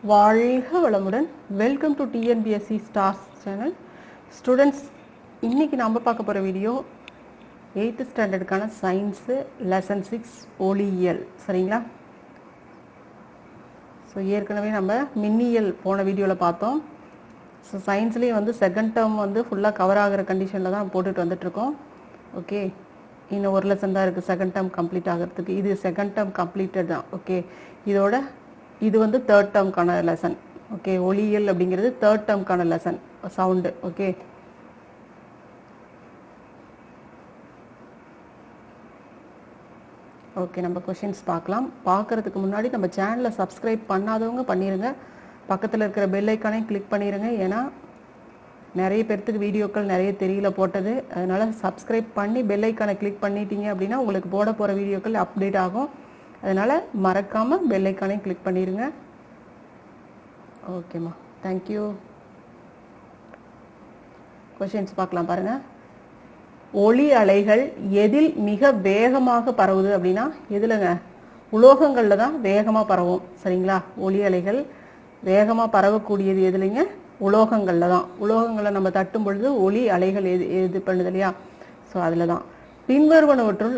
வாழ்க வளமுடன். Welcome to TNPSC stars channel. Students, இன்னைக்கு நம்ம பார்க்க போகிற வீடியோ 8th ஸ்டாண்டர்டுக்கான சயின்ஸு லெசன் 6 ஒளியியல். சரிங்களா? ஸோ ஏற்கனவே நம்ம மின்னியல் போன வீடியோவில் பார்த்தோம். ஸோ சயின்ஸ்லேயும் வந்து செகண்ட் டேர்ம் வந்து ஃபுல்லாக கவர் ஆகிற கண்டிஷனில் தான் போட்டுட்டு வந்துட்டுருக்கோம். ஓகே, இன்னும் ஒரு லெசன் தான் இருக்குது செகண்ட் டேர்ம் கம்ப்ளீட் ஆகிறதுக்கு. இது செகண்ட் டேர்ம் கம்ப்ளீட்டட் தான். ஓகே, இது வந்து தேர்ட் டேர்ம்க்கான லெசன். ஓகே, ஒளியியல் அப்படிங்கிறது தேர்ட் டேர்ம்க்கான லெசன் சவுண்டு. ஓகே, ஓகே, நம்ம கொஷின்ஸ் பார்க்கலாம். பார்க்கறதுக்கு முன்னாடி நம்ம சேனலை சப்ஸ்கிரைப் பண்ணாதவங்க பண்ணிடுங்க. பக்கத்தில் இருக்கிற பெல் ஐக்கானையும் கிளிக் பண்ணிடுங்க. ஏன்னா நிறைய பேர்த்துக்கு வீடியோக்கள் நிறைய தெரியல போட்டது. அதனால் சப்ஸ்கிரைப் பண்ணி பெல் ஐக்கானை கிளிக் பண்ணிட்டீங்க அப்படின்னா உங்களுக்கு போட போகிற வீடியோக்கள் அப்டேட் ஆகும். அதனால் மறக்காமல் பெல் ஐக்கானையும் கிளிக் பண்ணிடுங்க. ஓகேம்மா, தேங்க்யூ. கொஷின்ஸ் பார்க்கலாம் பாருங்கள். ஒளி அலைகள் எதில் மிக வேகமாக பரவுது அப்படின்னா எதுலங்க? உலோகங்களில் தான் வேகமாக பரவும். சரிங்களா? ஒளி அலைகள் வேகமாக பரவக்கூடியது எதுலைங்க? உலோகங்களில் தான். உலோகங்களை நம்ம தட்டும் பொழுது ஒளி அலைகள் எது பண்ணுது இல்லையா? ஸோ அதில் தான். பின்வருவனவற்றுள்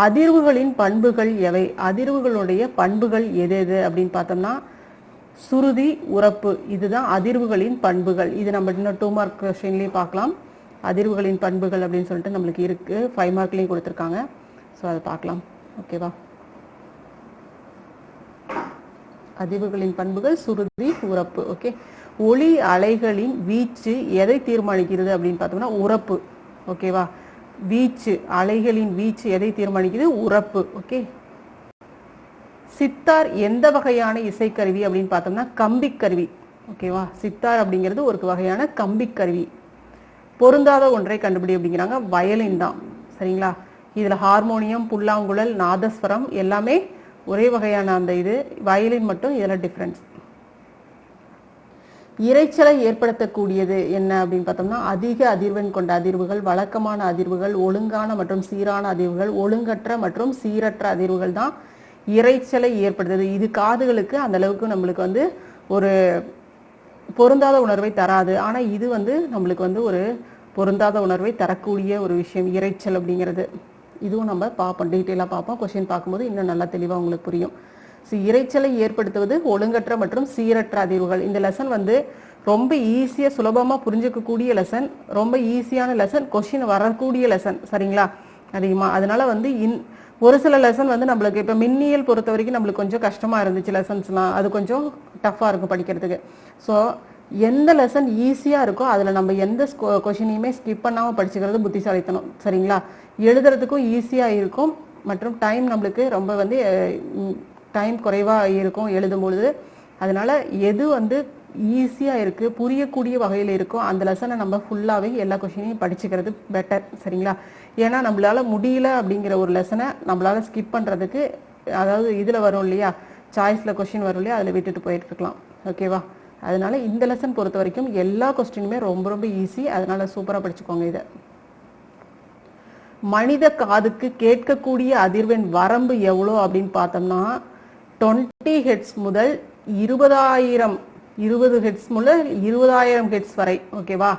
அதிர்வுகளின் பண்புகள் எவை? அதிர்வுகளுடைய பண்புகள் எது எது அப்படின்னு பார்த்தோம்னா சுருதி, உரப்பு, இதுதான் அதிர்வுகளின் பண்புகள். இது நம்ம இன்னும் 2 மார்க் கொஸ்டின்லேயும் பார்க்கலாம். அதிர்வுகளின் பண்புகள் அப்படின்னு சொல்லிட்டு நம்மளுக்கு இருக்குது, 5 மார்க்லேயும் கொடுத்துருக்காங்க. ஸோ அதை பார்க்கலாம். ஓகேவா? அதிர்வுகளின் பண்புகள் சுருதி, உரப்பு. ஓகே, ஒளி அலைகளின் வீச்சு எதை தீர்மானிக்கிறது அப்படின்னு பார்த்தோம்னா உரப்பு. ஓகேவா? வீச்சு, அலைகளின் வீச்சு எதை தீர்மானிக்குது? உரப்பு. ஓகே, சித்தார் எந்த வகையான இசைக்கருவி அப்படின்னு பார்த்தோம்னா கம்பிக்கருவி. ஓகேவா? சித்தார் அப்படிங்கிறது ஒரு வகையான கம்பிக்கருவி. பொருந்தாத ஒன்றை கண்டுபிடி அப்படிங்கிறாங்க. வயலின் தான். சரிங்களா? இதில் ஹார்மோனியம், புல்லாங்குழல், நாதஸ்வரம் எல்லாமே ஒரே வகையான அந்த இது. வயலின் மட்டும் இதில் டிஃப்ரென்ஸ். இரைச்சலை ஏற்படுத்தக்கூடியது என்ன அப்படின்னு பார்த்தோம்னா அதிக அதிர்வெண் கொண்ட அதிர்வுகள், வழக்கமான அதிர்வுகள், ஒழுங்கான மற்றும் சீரான அதிர்வுகள், ஒழுங்கற்ற மற்றும் சீரற்ற அதிர்வுகள் தான் இரைச்சலை ஏற்படுத்துது. இது காதுகளுக்கு அந்த அளவுக்கு நம்மளுக்கு வந்து ஒரு பொருந்தாத உணர்வை தராது. ஆனால் இது வந்து நம்மளுக்கு வந்து ஒரு பொருந்தாத உணர்வை தரக்கூடிய ஒரு விஷயம் இரைச்சல் அப்படிங்கிறது. இதுவும் நம்ம பார்ப்போம், டீட்டெயிலாக பார்ப்போம். கொஸ்டின் பார்க்கும்போது இன்னும் நல்லா தெளிவாக உங்களுக்கு புரியும். ஸோ இரைச்சலை ஏற்படுத்துவது ஒழுங்கற்ற மற்றும் சீரற்ற அதிர்வுகள். இந்த லெசன் வந்து ரொம்ப ஈஸியாக சுலபமாக புரிஞ்சுக்கக்கூடிய லெசன், ரொம்ப ஈஸியான லெசன், கொஸ்டின் வரக்கூடிய லெசன். சரிங்களா? அதிகமாக அதனால வந்து ஒரு சில லெசன் வந்து நம்மளுக்கு இப்போ மின்னியல் பொறுத்த வரைக்கும் நம்மளுக்கு கொஞ்சம் கஷ்டமாக இருந்துச்சு. லெசன்ஸ்லாம் அது கொஞ்சம் டஃப்பாக இருக்கும் படிக்கிறதுக்கு. ஸோ எந்த லெசன் ஈஸியாக இருக்கோ அதில் நம்ம எந்த கொஷினையுமே ஸ்கிப் பண்ணாமல் படிச்சுக்கிறது புத்திசாலித்தனம். சரிங்களா? எழுதுறதுக்கும் ஈஸியாக இருக்கும் மற்றும் டைம் நம்மளுக்கு ரொம்ப வந்து டைம் குறைவாக இருக்கும் எழுதும்பொழுது. அதனால் எது வந்து ஈஸியாக இருக்குது, புரியக்கூடிய வகையில் இருக்கும் அந்த லெசனை நம்ம ஃபுல்லாகவே எல்லா கொஷினையும் படிச்சுக்கிறது பெட்டர். சரிங்களா? ஏன்னா நம்மளால் முடியல அப்படிங்கிற ஒரு லெசனை நம்மளால் ஸ்கிப் பண்ணுறதுக்கு, அதாவது இதில் வரும் இல்லையா, சாய்ஸில் கொஷின் வரும் இல்லையா, அதில் விட்டுட்டு போயிட்டு இருக்கலாம். ஓகேவா? அதனால இந்த லெசன் பொறுத்த வரைக்கும் எல்லா கொஸ்டினுமே ரொம்ப ரொம்ப ஈஸி. அதனால சூப்பராக படிச்சுக்கோங்க. இதை மனித காதுக்கு கேட்கக்கூடிய அதிர்வெண் வரம்பு எவ்வளோ அப்படின்னு பார்த்தோம்னா 20 ஹெர்ட்ஸ் முதல் 20 ஹெர்ட்ஸ் முதல் 20,000 ஹெர்ட்ஸ் வரை. ஓகேவா?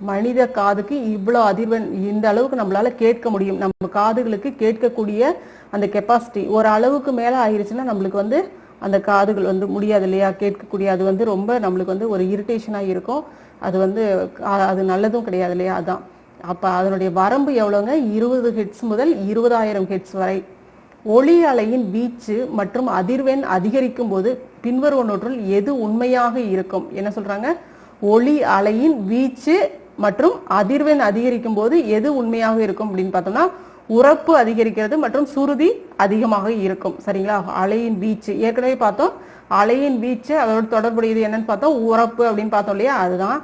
மனித காதுக்கு இவ்வளோ அதிர்வெண், இந்த அளவுக்கு நம்மளால கேட்க முடியும். நம்ம காதுகளுக்கு கேட்கக்கூடிய அந்த கெப்பாசிட்டி ஒரு அளவுக்கு மேலே ஆயிடுச்சுன்னா நம்மளுக்கு வந்து அந்த காதுகள் வந்து முடியாது இல்லையா கேட்கக்கூடிய. அது வந்து ரொம்ப நம்மளுக்கு வந்து ஒரு இரிட்டேஷனாக இருக்கும். அது வந்து அது நல்லதும் கிடையாது இல்லையா? அதான். அப்போ அதனுடைய வரம்பு எவ்வளோங்க? 20 ஹெர்ட்ஸ் முதல் 20,000 ஹெர்ட்ஸ் வரை. ஒளி அலையின் வீச்சு மற்றும் அதிர்வெண் அதிகரிக்கும் போது பின்வருவனவற்றுள் எது உண்மையாக இருக்கும்? என்ன சொல்றாங்க? ஒளி அலையின் வீச்சு மற்றும் அதிர்வெண் அதிகரிக்கும் போது எது உண்மையாக இருக்கும் அப்படின்னு பார்த்தோம்னா உரப்பு அதிகரிக்கிறது மற்றும் சுருதி அதிகமாக இருக்கும். சரிங்களா? அலையின் வீச்சு ஏற்கனவே பார்த்தோம். அலையின் வீச்சு அதோட தொடர்புடையது என்னன்னு பார்த்தோம், உரப்பு அப்படின்னு பார்த்தோம் இல்லையா? அதுதான்.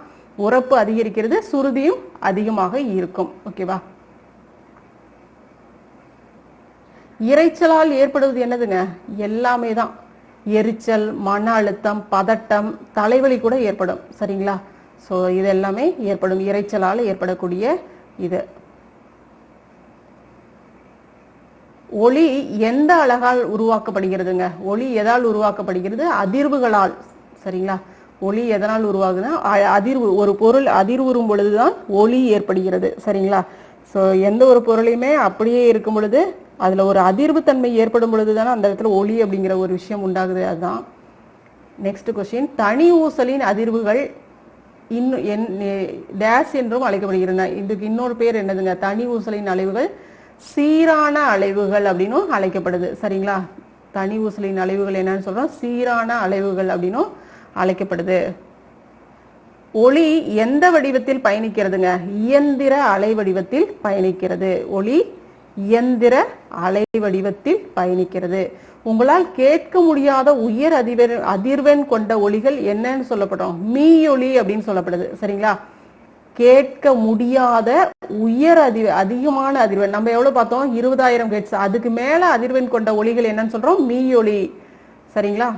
உரப்பு அதிகரிக்கிறது, சுருதியும் அதிகமாக இருக்கும். ஓகேவா? இரைச்சலால் ஏற்படுவது என்னதுங்க? எல்லாமே தான். எரிச்சல், மன அழுத்தம், பதட்டம், தலைவலி கூட ஏற்படும். சரிங்களா? ஸோ இது எல்லாமே ஏற்படும் இரைச்சலால் ஏற்படக்கூடிய இது. ஒளி எந்த அலகால் உருவாக்கப்படுகிறதுங்க? ஒளி எதால் உருவாக்கப்படுகிறது? அதிர்வுகளால். சரிங்களா? ஒளி எதனால் உருவாகுதுன்னா அதிர்வு, ஒரு பொருள் அதிர்வுறும் பொழுதுதான் ஒளி ஏற்படுகிறது. சரிங்களா? ஸோ எந்த ஒரு பொருளையுமே அப்படியே இருக்கும் பொழுது அதுல ஒரு அதிர்வு தன்மை ஏற்படும் பொழுது தானே அந்த இடத்துல ஒளி அப்படிங்கிற ஒரு விஷயம் உண்டாகுது. அதுதான். நெக்ஸ்ட் கொஸ்டின், தனி ஊசலின் அதிர்வுகள் டேஸ் என்றும் அழைக்கப்படுகின்றன. இதுக்கு இன்னொரு பேர் என்னதுங்க? தனி ஊசலின் அலைவுகள் சீரான அலைவுகள் அப்படின்னு அழைக்கப்படுது. சரிங்களா? தனி ஊசலின் அலைவுகள் என்னன்னு சொல்றோம்? சீரான அலைவுகள் அப்படின்னு அழைக்கப்படுது. ஒளி எந்த வடிவத்தில் பயணிக்கிறதுங்க? இயந்திர அலை வடிவத்தில் பயணிக்கிறது. ஒளி இயந்திர அலை வடிவத்தில் பயணிக்கிறது. உங்களால் கேட்க முடியாத உயர் அதிர்வெண் கொண்ட ஒலிகள் என்னன்னு சொல்லப்படும்? மீயொலி அப்படின்னு சொல்லப்படுது. சரிங்களா? கேட்க முடியாத உயர் அதிகமான அதிர்வெண், நம்ம எவ்வளவு பார்த்தோம்? 20,000 ஹெர்ட்ஸ். அதுக்கு மேல அதிர்வெண் கொண்ட ஒலிகள் என்னன்னு சொல்றோம்? மீயொலி. சரிங்களா?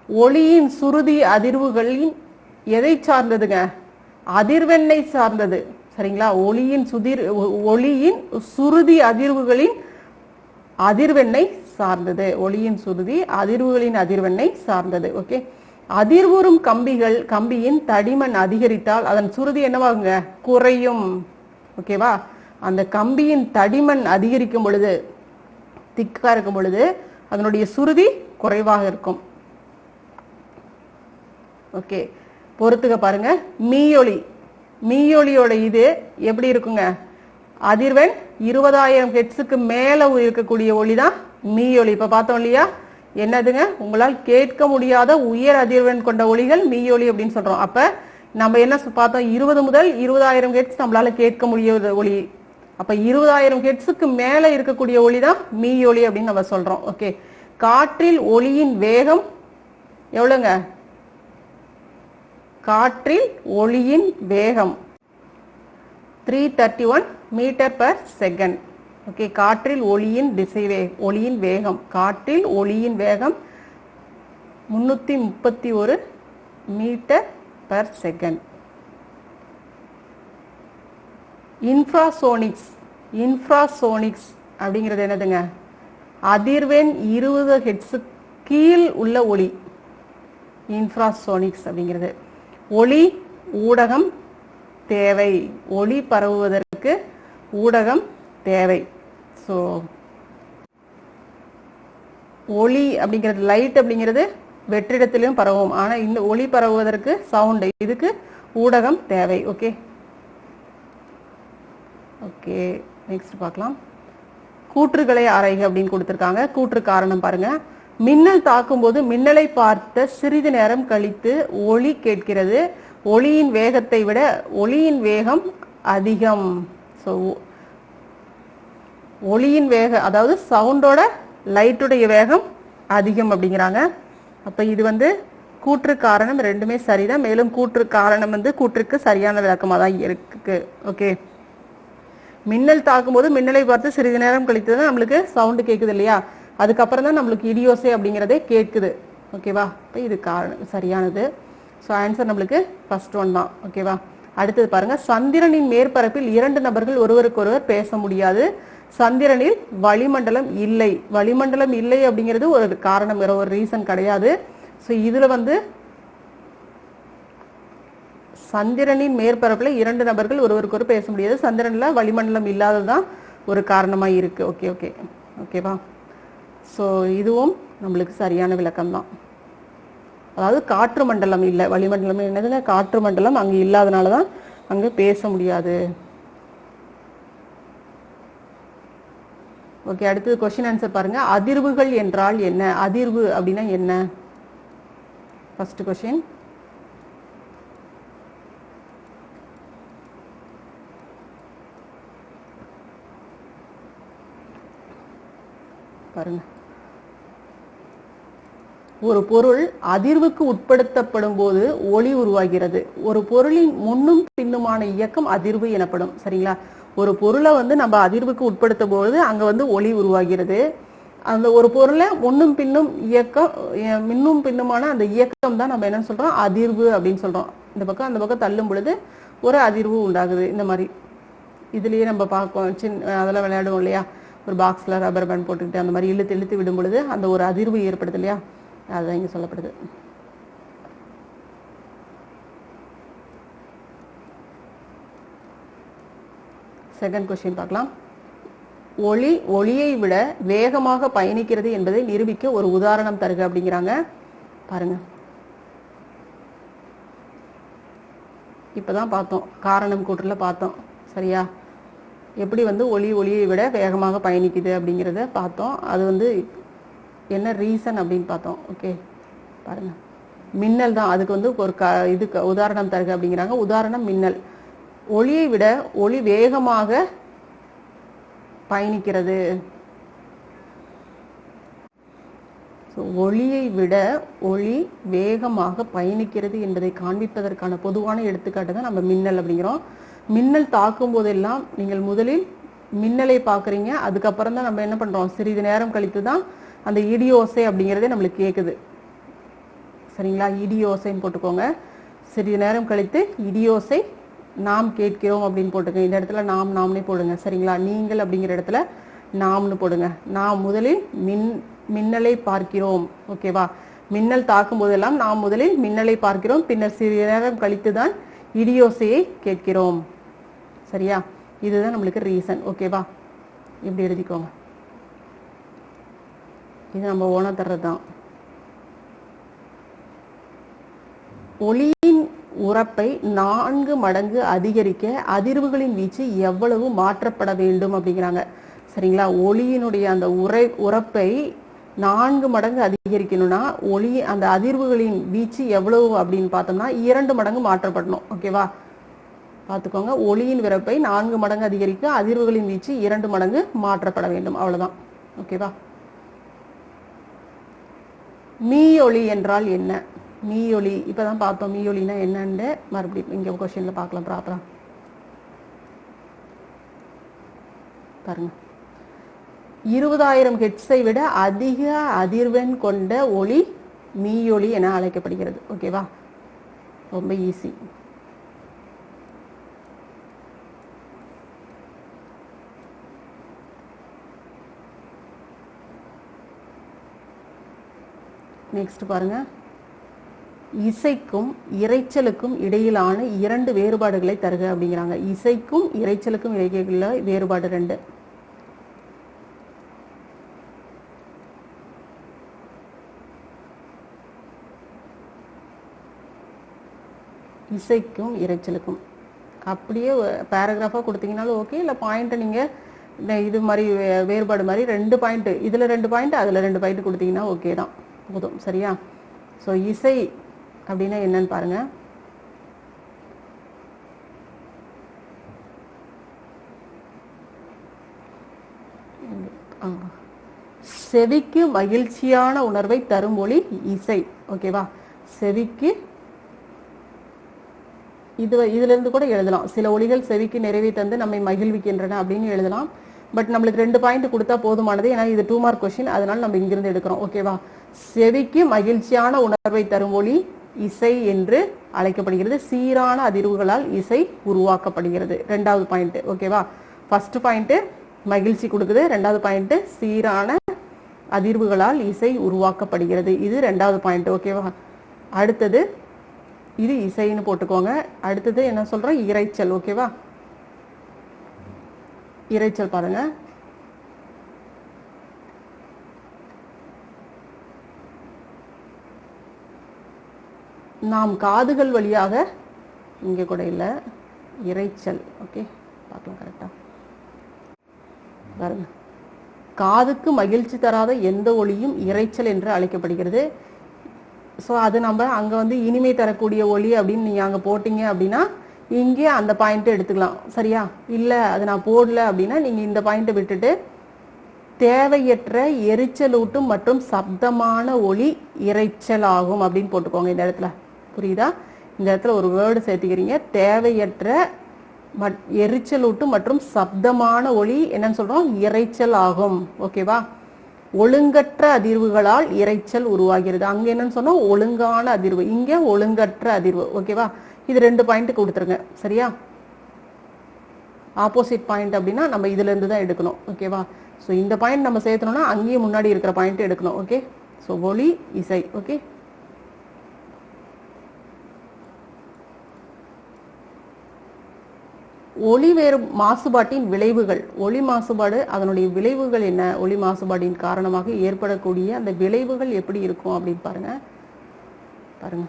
ஒளியின் சுருதி அதிர்வுகளின் எதை சார்ந்ததுங்க? அதிர்வெண்ணை சார்ந்தது. சரிங்களா? ஒளியின் சுருதி அதிர்வுகளின் அதிர்வெண்ணை சார்ந்தது. ஒளியின் சுருதி அதிர்வுகளின் அதிர்வெண்ணை சார்ந்தது. ஓகே. அதிர்வுறும் கம்பியின் தடிமன் அதிகரித்தால் அதன் சுருதி என்னவாகுங்க? குறையும். ஓகேவா? அந்த கம்பியின் தடிமன் அதிகரிக்கும் பொழுது, திக்கா இருக்கும் பொழுது அதனுடைய சுருதி குறைவாக இருக்கும். ஓகே, பொறுத்துக்க பாருங்க. மீயொலியோட இது எப்படி இருக்குங்க? அதிர்வெண் 20,000 ஹெர்ட்ஸுக்கு மேல இருக்கக்கூடிய ஒளி தான் மீயொலி. இப்ப பார்த்தோம் இல்லையா? என்னதுங்க? உங்களால் கேட்க முடியாத உயர் அதிர்வெண் கொண்ட ஒலிகள் மீயொலி அப்படின்னு சொல்றோம். அப்ப நம்ம என்ன பார்த்தோம்? 20 முதல் 20,000 ஹெர்ட்ஸ் நம்மளால கேட்க முடியாத ஒளி. அப்ப 20,000 ஹெர்ட்ஸுக்கு மேல இருக்கக்கூடிய ஒளி தான் மீயொலி அப்படின்னு நம்ம சொல்றோம். ஓகே. காற்றில் ஒளியின் வேகம் எவ்வளவுங்க? காற்றில் ஒளியின் வேகம் 331 மீட்டர் பர் செகண்ட். ஓகே. காற்றில் ஒளியின் ஒளியின் வேகம், காற்றில் ஒளியின் வேகம் 331 மீட்டர் பர் செகண்ட். இன்ஃப்ராசோனிக்ஸ் அப்படிங்கிறது என்னதுங்க? அதிர்வெண் 20 ஹெர்ட்ஸ் கீழ் உள்ள ஒளி. இன்ஃப்ராசோனிக்ஸ் அப்படிங்கிறது ஒளி ஊடகம் தேவை. ஒளி பரவுவதற்கு ஊடகம் தேவை. ஸோ ஒளி அப்படிங்கிறது, லைட் அப்படிங்கிறது வெற்றிடத்திலும் பரவும். ஆனால் இந்த ஒளி பரவுவதற்கு சவுண்டு, இதுக்கு ஊடகம் தேவை. ஓகே ஓகே நெக்ஸ்ட் பார்க்கலாம். கூற்றுகளை ஆராய்க அப்படின்னு கொடுத்துருக்காங்க. கூற்று காரணம் பாருங்க. மின்னல் தாக்கும் போது மின்னலை பார்த்த சிறிது நேரம் கழித்து ஒளி கேட்கிறது. ஒளியின் வேகத்தை விட ஒளியின் வேகம் அதிகம். ஸோ ஒளியின் வேகம், அதாவது சவுண்டோட லைட்டுடைய வேகம் அதிகம் அப்படிங்கிறாங்க. அப்ப இது கூற்று காரணம் ரெண்டுமே சரிதான். மேலும் கூற்று காரணம் கூற்றுக்கு சரியான விளக்கமாக தான் இருக்கு. ஓகே. மின்னல் தாக்கும் போது மின்னலை பார்த்து சிறிது நேரம் கழித்து தான் நம்மளுக்கு சவுண்டு கேட்குது இல்லையா? அதுக்கப்புறம் தான் நம்மளுக்கு இடியோசை அப்படிங்கிறதே கேட்குது. ஓகேவா? இப்போ இது சரியானது. ஸோ ஆன்சர் நம்மளுக்கு ஃபர்ஸ்ட் ஒன் தான். ஓகேவா? அடுத்தது பாருங்க. சந்திரனின் மேற்பரப்பில் 2 நபர்கள் ஒருவருக்கொருவர் பேச முடியாது. சந்திரனில் வளிமண்டலம் இல்லை. வளிமண்டலம் இல்லை அப்படிங்கிறது ஒரு காரணம், வேற ஒரு ரீசன் கிடையாது. ஸோ இதுல சந்திரனின் மேற்பரப்புல 2 நபர்கள் ஒருவருக்கு பேச முடியாது. சந்திரன்ல வளிமண்டலம் இல்லாததுதான் ஒரு காரணமா இருக்கு. ஓகே ஓகே ஓகேவா? ஸோ இதுவும் நம்மளுக்கு சரியான விளக்கம் தான். அதாவது காற்று மண்டலம் இல்லை, வளிமண்டலம் என்னதுங்க? காற்று மண்டலம் அங்க இல்லாதனாலதான் அங்க பேச முடியாது. ஓகே. அடுத்தது கொஸ்டின் ஆன்சர் பாருங்க. அதிர்வுகள் என்றால் என்ன? அதிர்வு அப்படின்னா என்ன? ஃபர்ஸ்ட் கொஸ்டின் பாருங்க. ஒரு பொருள் அதிர்வுக்கு உட்படுத்தப்படும் போது ஒளி உருவாகிறது. ஒரு பொருளின் முன்னும் பின்னுமான இயக்கம் அதிர்வு எனப்படும். சரிங்களா? ஒரு பொருளை நம்ம அதிர்வுக்கு உட்படுத்தும் போது அங்க ஒளி உருவாகிறது. அந்த ஒரு பொருளை முன்னும் பின்னும் மின்னும் பின்னுமான அந்த இயக்கம் தான் நம்ம என்ன சொல்றோம்? அதிர்வு அப்படின்னு சொல்றோம். இந்த பக்கம் அந்த பக்கம் தள்ளும் பொழுது ஒரு அதிர்வு உண்டாகுது. இந்த மாதிரி இதுலேயே நம்ம பார்ப்போம், அதெல்லாம் விளையாடுவோம் இல்லையா, ஒரு பாக்ஸில் ரப்பர் பேண்ட் போட்டுக்கிட்டு அந்த மாதிரி இழுத்து இழுத்து விடும் பொழுது அந்த ஒரு அதிர்வு ஏற்படுது இல்லையா, அதுதான் இங்கே சொல்லப்படுது. செகண்ட் கொஸ்டின் பார்க்கலாம். ஒளியை விட வேகமாக பயணிக்கிறது என்பதை நிரூபிக்க ஒரு உதாரணம் தருக அப்படிங்கிறாங்க. பாருங்க, இப்பதான் பார்த்தோம், காரணம் கூற்றுல பார்த்தோம் சரியா, எப்படி ஒளியை விட வேகமாக பயணிக்குது அப்படிங்கிறத பார்த்தோம். அது என்ன ரீசன் அப்படின்னு பார்த்தோம். ஓகே, பாருங்க, மின்னல் தான் அதுக்கு ஒரு இதுக்கு உதாரணம் தருக அப்படிங்கிறாங்க. உதாரணம் மின்னல். ஒளியை விட ஒளி வேகமாக பயணிக்கிறது. ஒளியை விட ஒளி வேகமாக பயணிக்கிறது என்பதை காண்பிப்பதற்கான பொதுவான எடுத்துக்காட்டு தான் நம்ம மின்னல் அப்படிங்கிறோம். மின்னல் தாக்கும் போதெல்லாம் நீங்கள் முதலில் மின்னலை பார்க்குறீங்க, அதுக்கப்புறம் தான் நம்ம என்ன பண்றோம், சிறிது நேரம் கழித்து தான் அந்த இடியோசை அப்படிங்கிறதே நம்மளுக்கு கேட்குது சரிங்களா. இடியோசைன்னு போட்டுக்கோங்க. சிறிது நேரம் கழித்து இடியோசை நாம் கேட்கிறோம் அப்படின்னு போட்டுங்க. இந்த இடத்துல நாம்னே போடுங்க சரிங்களா. நீங்கள் அப்படிங்கிற இடத்துல நாம்னு போடுங்க. நாம் முதலில் மின்னலை பார்க்கிறோம். ஓகேவா, மின்னல் தாக்கும் போதெல்லாம் நாம் முதலில் மின்னலை பார்க்கிறோம், பின்னர் சிறிது நேரம் கழித்து தான் இடியோசையை கேட்கிறோம். சரியா, இதுதான் நம்மளுக்கு ரீசன். ஓகேவா, இப்படி எழுதிக்கோங்க. இது நம்ம உணர்த்துறது தான். ஒளியின் உரப்பை 4 மடங்கு அதிகரிக்க அதிர்வுகளின் வீச்சு எவ்வளவு மாற்றப்பட வேண்டும் அப்படிங்கிறாங்க சரிங்களா. ஒளியினுடைய அந்த உரப்பை 4 மடங்கு அதிகரிக்கணும்னா அந்த அதிர்வுகளின் வீச்சு எவ்வளவு அப்படின்னு பார்த்தோம்னா 2 மடங்கு மாற்றப்படணும். ஓகேவா, பார்த்துக்கோங்க. ஒளியின் உரப்பை 4 மடங்கு அதிகரிக்க அதிர்வுகளின் வீச்சு 2 மடங்கு மாற்றப்பட வேண்டும். அவ்வளவுதான். ஓகேவா. மீயொலி என்றால் என்ன? மீயொலி இப்பதான் பார்த்தோம். மீயொலினா என்னன்னு மறுபடியும் இங்க கொஸ்டின்ல பார்க்கலாம் ப்ராப்பரா. பாருங்க, 20,000 ஹெர்ட்ஸை விட அதிக அதிர்வெண் கொண்ட ஒலி மீயொலி என அழைக்கப்படுகிறது. ஓகேவா, ரொம்ப ஈஸி. நெக்ஸ்ட் பாருங்க, இசைக்கும் இரைச்சலுக்கும் இடையிலான 2 வேறுபாடுகளை தருக அப்படிங்கிறாங்க. இசைக்கும் இரைச்சலுக்கும் இடையில வேறுபாடு 2. இசைக்கும் இரைச்சலுக்கும் அப்படியே பேராகிராஃபா கொடுத்தீங்கனாலும் ஓகே, இல்லை பாயிண்ட் நீங்க இது மாதிரி வேறுபாடு மாதிரி 2 பாயிண்ட், இதுல 2 பாயிண்ட் அதுல 2 பாயிண்ட் கொடுத்தீங்கன்னா ஓகே தான், போதும். சரியா. ஸோ இசை அப்படின்னா என்னன்னு பாருங்க. செவிக்கு மகிழ்ச்சியான உணர்வை தரும் ஒலி இசை. ஓகேவா, செவிக்கு இதுல இருந்து கூட எழுதலாம். சில ஒலிகள் செவிக்கு நிறைவை தந்து நம்மை மகிழ்விக்கின்றன அப்படின்னு எழுதலாம். பட் நம்மளுக்கு 2 பாயிண்ட் கொடுத்தா போதுமானது, ஏன்னா இது 2 மார்க் கொஸ்டின், அதனால நம்ம இங்கிருந்து எடுக்கிறோம். ஓகேவா, செவிக்கு மகிழ்ச்சியான உணர்வை தரும் ஒலி இசை என்று அழைக்கப்படுகிறது. சீரான அதிர்வுகளால் இசை உருவாக்கப்படுகிறது. 2வது பாயிண்ட். ஓகேவா, ஃபர்ஸ்ட் பாயிண்ட் மகிழ்ச்சி கொடுக்குது, 2வது பாயிண்ட் சீரான அதிர்வுகளால் இசை உருவாக்கப்படுகிறது. இது 2வது பாயிண்ட். ஓகேவா, அடுத்தது இது இசைன்னு போட்டுக்கோங்க. அடுத்தது என்ன சொல்றோம், இரைச்சல். ஓகேவா, இரைச்சல் பாருங்க. நாம் காதுகள் வழியாக, இங்க கூட இல்ல, இரைச்சல். ஓகே, பார்க்கலாம் கரெக்டா பாருங்க. காதுக்கு மகிழ்ச்சி தராத எந்த ஒலியும் இரைச்சல் என்று அழைக்கப்படுகிறது. ஸோ அது நம்ம அங்க இனிமை தரக்கூடிய ஒலி அப்படின்னு நீங்க அங்க போட்டீங்க அப்படின்னா இங்கே அந்த பாயிண்ட் எடுத்துக்கலாம். சரியா, இல்ல அது நான் போடல அப்படின்னா நீங்க இந்த பாயிண்ட்டை விட்டுட்டு தேவையற்ற எரிச்சலூட்டும் மற்றும் சப்தமான ஒலி இரைச்சல் ஆகும் அப்படின்னு போட்டுக்கோங்க. இந்த இடத்துல புரியுதா, இந்த இடத்துல ஒரு வேர்டு சேர்த்துக்கிறீங்க, தேவையற்ற எரிச்சலூட்டும் மற்றும் சப்தமான ஒலி என்னன்னு சொல்றோம், இரைச்சல் ஆகும். ஓகேவா, ஒழுங்கற்ற அதிர்வுகளால் இரைச்சல் உருவாகிறது. அங்க என்னன்னு சொன்னோம், ஒழுங்கான அதிர்வு, இங்க ஒழுங்கற்ற அதிர்வு. ஓகேவா, இது 2 பாயிண்ட் கொடுத்துருங்க. சரியா, ஆப்போசிட் பாயிண்ட் அப்படின்னா நம்ம இதுல இருந்து தான் எடுக்கணும். ஓகேவா? ஸோ இந்த பாயிண்ட் நம்ம சேர்த்தணும்னா அங்கேயும் முன்னாடி இருக்கிற பாயிண்ட் எடுக்கணும். ஓகே, ஸோ ஒளி இசை. ஓகே, ஒளி வேறு மாசுபாட்டின் விளைவுகள். ஒளி மாசுபாடு அதனுடைய விளைவுகள் என்ன, ஒளி மாசுபாட்டின் காரணமாக ஏற்படக்கூடிய அந்த விளைவுகள் எப்படி இருக்கும் அப்படின்னு பாருங்க.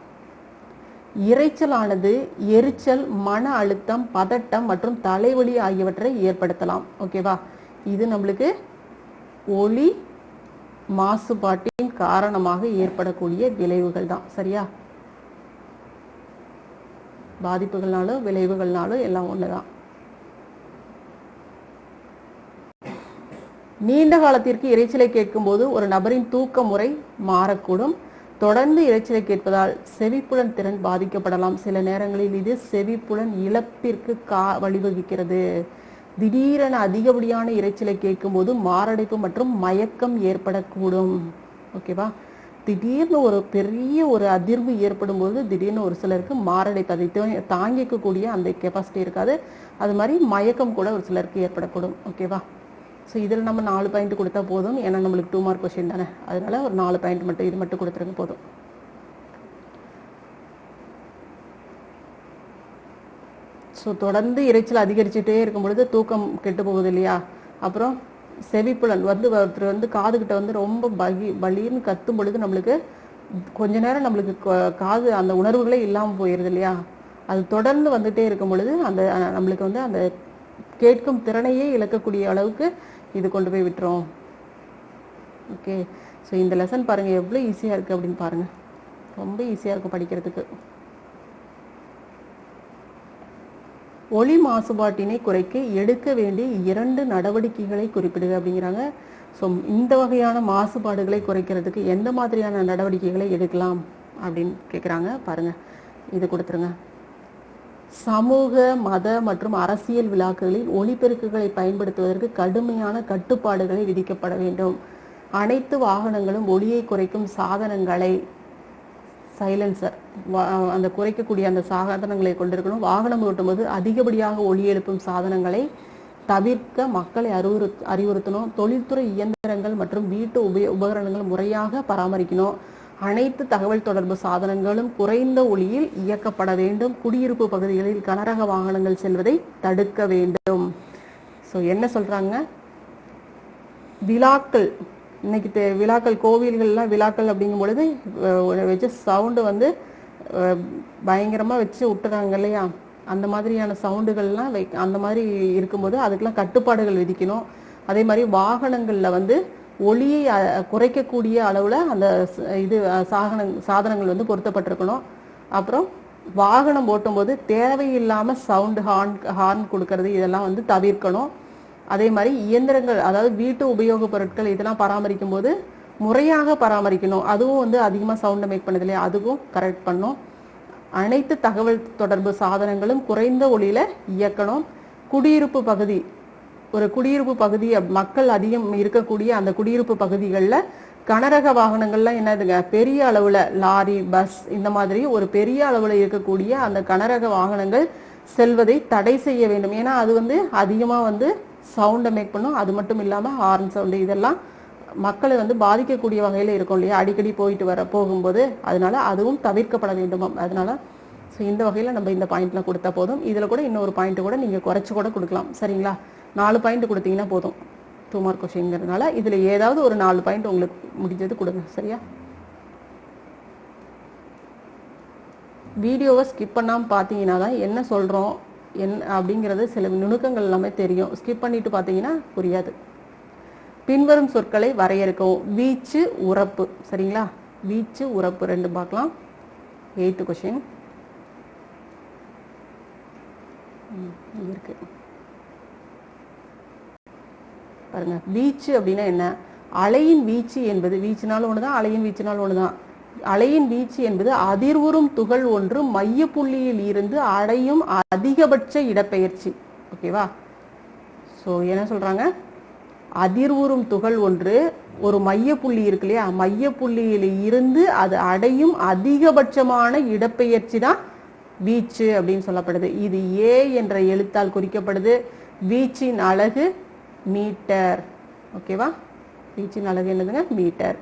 இரைச்சலானது எரிச்சல், மன அழுத்தம், பதட்டம் மற்றும் தலைவலி ஆகியவற்றை ஏற்படுத்தலாம். ஓகேவா? இது நம்மளுக்கு ஒளி மாசுபாட்டின் காரணமாக ஏற்படக்கூடிய விளைவுகள் தான். சரியா? பாதிப்புகள்னாலும் விளைவுகள்னாலும் எல்லாம் ஒண்ணுதான். நீண்ட காலத்திற்கு இரைச்சலை கேட்கும்போது ஒரு நபரின் தூக்க முறை மாறக்கூடும். தொடர்ந்து இரைச்சலை கேட்பதால் செவிப்புலன் திறன் பாதிக்கப்படலாம். சில நேரங்களில் இது செவிப்புலன் இழப்பிற்கு வழிவகுக்கிறது. திடீரென அதிகப்படியான இரைச்சலை கேட்கும்போது மாரடைப்பு மற்றும் மயக்கம் ஏற்படக்கூடும். ஓகேவா? திடீர்னு ஒரு பெரிய ஒரு அதிர்வு ஏற்படும் போது திடீர்னு ஒரு சிலருக்கு மாரடைப்பு, அதை தாங்கிக்கக்கூடிய அந்த கெப்பாசிட்டி இருக்காது. அது மாதிரி மயக்கம் கூட ஒரு சிலருக்கு ஏற்படக்கூடும். ஓகேவா? ஸோ இதில் நம்ம 4 பாயிண்ட் கொடுத்தா போதும். ஏன்னா நம்மளுக்கு 2 மார்க் கொஸ்டின் தானே, அதனால ஒரு 4 பாயிண்ட் மட்டும் இது மட்டும் கொடுத்துருங்க போதும். ஸோ தொடர்ந்து இரைச்சல் அதிகரிச்சுட்டே இருக்கும் பொழுது தூக்கம் கெட்டு போகுது இல்லையா? அப்புறம் செவிப்புலன் ஒருத்தர் காதுகிட்ட ரொம்ப பலின்னு கத்தும் பொழுது நம்மளுக்கு கொஞ்ச நேரம் நம்மளுக்கு காது அந்த உணர்வுகளே இல்லாமல் போயிடுது இல்லையா? அது தொடர்ந்து வந்துட்டே இருக்கும் பொழுது அந்த நம்மளுக்கு அந்த கேட்கும் திறனையே இழக்கக்கூடிய அளவுக்கு இது கொண்டு போய் விட்டுரும். ஓகே, ஸோ இந்த லெசன் பாருங்க எவ்வளோ ஈஸியாக இருக்குது அப்படின்னு பாருங்க. ரொம்ப ஈஸியாக இருக்கும் படிக்கிறதுக்கு. ஒளி மாசுபாட்டினை குறைக்க எடுக்க வேண்டிய 2 நடவடிக்கைகளை குறிப்பிடுக அப்படிங்கிறாங்க. ஸோ இந்த வகையான மாசுபாடுகளை குறைக்கிறதுக்கு எந்த மாதிரியான நடவடிக்கைகளை எடுக்கலாம் அப்படின்னு கேட்குறாங்க. பாருங்க, இது கொடுத்துருங்க. சமூக, மத மற்றும் அரசியல் விழாக்களில் ஒலிபெருக்குகளை பயன்படுத்துவதற்கு கடுமையான கட்டுப்பாடுகளை விதிக்கப்பட வேண்டும். அனைத்து வாகனங்களும் ஒலியை குறைக்கும் சாதனங்களை, சைலன்சர், அந்த குறைக்கக்கூடிய அந்த சாதனங்களை கொண்டிருக்கணும். வாகனம் ஓட்டும்போது அதிகப்படியாக ஒலி எழுப்பும் சாதனங்களை தவிர்க்க மக்களை அறிவுறுத்தணும். தொழில்துறை இயந்திரங்கள் மற்றும் வீட்டு உபகரணங்கள் முறையாக பராமரிக்கணும். அனைத்து தகவல் தொடர்பு சாதனங்களும் குறைந்த ஒலியில் இயக்கப்பட வேண்டும். குடியிருப்பு பகுதிகளில் கனரக வாகனங்கள் செல்வதை தடுக்க வேண்டும். ஸோ என்ன சொல்றாங்க? விழாக்கள், இன்னைக்கு விழாக்கள், கோவில்கள்லாம் விழாக்கள் அப்படிங்கும் பொழுது வச்சு சவுண்டு பயங்கரமாக வச்சு விட்டுறாங்க இல்லையா? அந்த மாதிரியான சவுண்டுகள்லாம் அந்த மாதிரி இருக்கும்போது அதுக்கெல்லாம் கட்டுப்பாடுகள் விதிக்கணும். அதே மாதிரி வாகனங்களில் ஒலியை குறைக்கக்கூடிய அளவில் அந்த சாதனங்கள் பொருத்தப்பட்டிருக்கணும். அப்புறம் வாகனம் ஓட்டும்போது தேவையில்லாமல் சவுண்டு ஹார்ன் கொடுக்கறது இதெல்லாம் தவிர்க்கணும். அதே மாதிரி இயந்திரங்கள், அதாவது வீட்டு உபயோக பொருட்கள் இதெல்லாம் பராமரிக்கும் போது முறையாக பராமரிக்கணும். அதுவும் அதிகமாக சவுண்டை மேக் பண்ணது இல்லையா, அதுவும் கரெக்ட் பண்ணும். அனைத்து தகவல் தொடர்பு சாதனங்களும் குறைந்த ஒலியில இயக்கணும். குடியிருப்பு பகுதி, ஒரு குடியிருப்பு பகுதி, மக்கள் அதிகம் இருக்கக்கூடிய அந்த குடியிருப்பு பகுதிகளில் கனரக வாகனங்கள்லாம் என்னதுங்க, பெரிய அளவுல லாரி, பஸ் இந்த மாதிரி ஒரு பெரிய அளவுல இருக்கக்கூடிய அந்த கனரக வாகனங்கள் செல்வதை தடை செய்ய வேண்டும். ஏன்னா அது அதிகமா சவுண்டை மேக் பண்ணும். அது மட்டும் இல்லாம ஹார்ன் சவுண்டு இதெல்லாம் மக்களை பாதிக்கக்கூடிய வகையில இருக்கும் இல்லையா, அடிக்கடி போகும்போது. அதனால அதுவும் தவிர்க்கப்பட வேண்டும். அதனால இந்த வகையில நம்ம இந்த பாயிண்ட்லாம் கொடுத்தா போதும். இதுல கூட இன்னொரு பாயிண்ட் கூட நீங்க குறைச்சு கூட கொடுக்கலாம். சரிங்களா? 4 பாயிண்ட் கொடுத்தீங்கன்னா போதும் 2 மார்க் கொஸ்டின்ங்கிறதுனால இதுல ஏதாவது ஒரு 4 பாயிண்ட் உங்களுக்கு முடிஞ்சது கொடுங்க. சரியா? வீடியோவை ஸ்கிப் பண்ணாமல் பார்த்தீங்கன்னா தான் என்ன சொல்கிறோம் அப்படிங்கிறது சில நுணுக்கங்கள் எல்லாமே தெரியும். ஸ்கிப் பண்ணிட்டு பார்த்தீங்கன்னா புரியாது. பின்வரும் சொற்களை வரையறுக்கவும். வீச்சு, உரப்பு. சரிங்களா? வீச்சு, உரப்பு 2 பார்க்கலாம். 8th கொஸ்டின் இருக்கு பாருங்க. வீச்சு அப்படின்னா என்ன? அலையின் வீச்சு என்பது, வீச்சுனாலும் ஒண்ணுதான், அலையின் வீச்சுனாலும் ஒண்ணுதான். அலையின் வீச்சு என்பது அதிர்வுறும் துகள் ஒன்று மைய புள்ளியில் இருந்து அடையும் அதிகபட்ச இடப்பெயர்ச்சி. ஓகேவா? ஸோ என்ன சொல்றாங்க? அதிர்வுறும் துகள் ஒன்று ஒரு மைய புள்ளி இருக்கு இல்லையா, மைய புள்ளியில இருந்து அது அடையும் அதிகபட்சமான இடப்பெயர்ச்சி தான் வீச்சு அப்படின்னு சொல்லப்படுது. இது ஏ என்ற எழுத்தால் குறிக்கப்படுது. வீச்சின் அலகு மீட்டர். ஓகேவா? வீச்சின் அலகு என்னதுங்க? மீட்டர்.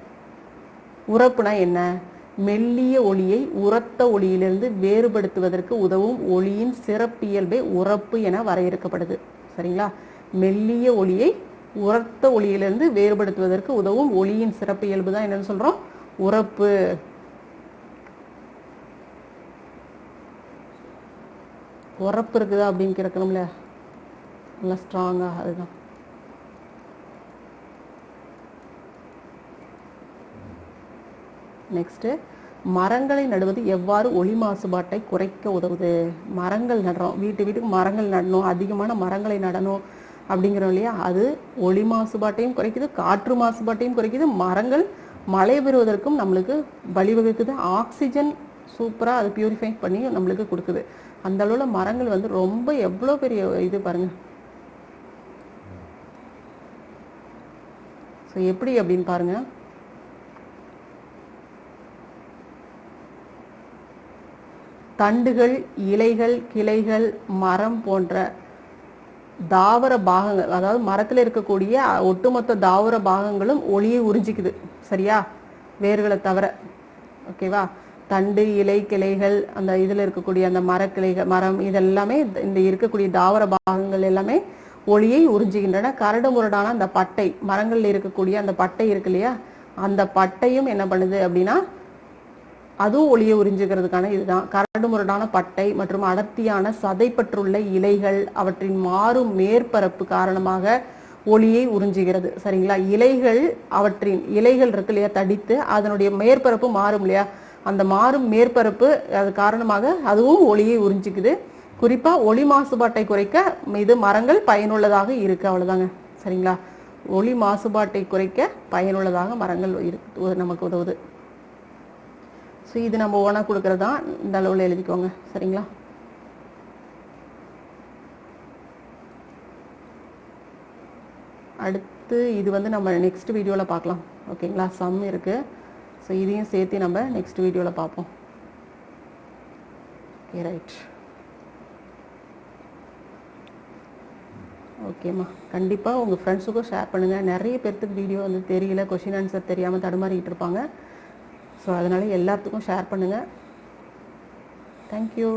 உரப்புனா என்ன? மெல்லிய ஒளியை உரத்த ஒளியிலிருந்து வேறுபடுத்துவதற்கு உதவும் ஒளியின் சிறப்பியல்பே உரப்பு என வரையறுக்கப்படுது. சரிங்களா? மெல்லிய ஒளியை உரத்த ஒளியிலிருந்து வேறுபடுத்துவதற்கு உதவும் ஒளியின் சிறப்பியல்பு தான் என்னன்னு சொல்றோம்? உரப்பு. உரப்பு இருக்குதா அப்படின்னு கேட்கணும்ல, நல்லா ஸ்ட்ராங்கா, அதுதான். நெக்ஸ்ட், மரங்களை நடுவது எவ்வாறு ஒளி மாசுபாட்டை குறைக்க உதவுது? மரங்கள் நடுறோம், வீட்டுக்கு மரங்கள் நடணும், அதிகமான மரங்களை நடணும் அப்படிங்கிறோம் இல்லையா? அது ஒளி மாசுபாட்டையும் குறைக்குது, காற்று மாசுபாட்டையும் குறைக்குது, மரங்கள் மழை பெறுவதற்கும் நம்மளுக்கு வழிவகுக்குது, ஆக்சிஜன் சூப்பராக அது பியூரிஃபை பண்ணி நம்மளுக்கு கொடுக்குது. அந்த அளவில் மரங்கள் வந்து ரொம்ப எவ்வளோ பெரிய இது பாருங்க. ஸோ எப்படி அப்படின்னு பாருங்க. தண்டுகள், இலைகள், கிளைகள், மரம் போன்ற தாவர பாகங்கள், அதாவது மரத்தில் இருக்கக்கூடிய ஒட்டுமொத்த தாவர பாகங்களும் ஒளியை உறிஞ்சிக்குது. சரியா? வேர்களை தவிர. ஓகேவா? தண்டு, இலை, கிளைகள், அந்த இதில் இருக்கக்கூடிய அந்த மரக்கிளைகள், மரம், இதெல்லாமே இந்த இருக்கக்கூடிய தாவர பாகங்கள் எல்லாமே ஒளியை உறிஞ்சுகின்றன. கரடு முரடான அந்த பட்டை, மரங்களில் இருக்கக்கூடிய அந்த பட்டை இருக்கு இல்லையா, அந்த பட்டையும் என்ன பண்ணுது அப்படின்னா அதுவும் ஒளியை உறிஞ்சுக்கிறதுக்கான இதுதான். கரடு முரடான பட்டை மற்றும் அடர்த்தியான சதைப்பற்றுள்ள இலைகள் அவற்றின் மாறும் மேற்பரப்பு காரணமாக ஒளியை உறிஞ்சுகிறது. சரிங்களா? இலைகள், அவற்றின் இலைகள் இருக்கு இல்லையா, தடித்து அதனுடைய மேற்பரப்பு மாறும் இல்லையா, அந்த மாறும் மேற்பரப்பு அது காரணமாக அதுவும் ஒளியை உறிஞ்சிக்குது. குறிப்பா ஒளி மாசுபாட்டை குறைக்க இது மரங்கள் பயனுள்ளதாக இருக்கு. அவ்வளவுதாங்க. சரிங்களா? ஒளி மாசுபாட்டை குறைக்க பயனுள்ளதாக மரங்கள் நமக்கு உதவுது. ஸோ இது நம்ம ஓனா கொடுக்கறது தான். இந்த அளவில் எழுதிக்கோங்க. சரிங்களா? அடுத்து இது வந்து நம்ம நெக்ஸ்ட் வீடியோவில் பார்க்கலாம். ஓகேங்களா? சம் இருக்குது. ஸோ இதையும் சேர்த்து நம்ம நெக்ஸ்ட் வீடியோவில் பார்ப்போம். Okay, right. ஓகேம்மா, கண்டிப்பாக உங்கள் ஃப்ரெண்ட்ஸுக்கும் ஷேர் பண்ணுங்கள். நிறைய பேர்த்துக்கு வீடியோ வந்து தெரியல, கொஷின் ஆன்சர் தெரியாமல் தடுமாறிக்கிட்டு இருப்பாங்க. ஸோ அதனால் எல்லாத்துக்கும் ஷேர் பண்ணுங்கள். தேங்க்யூ.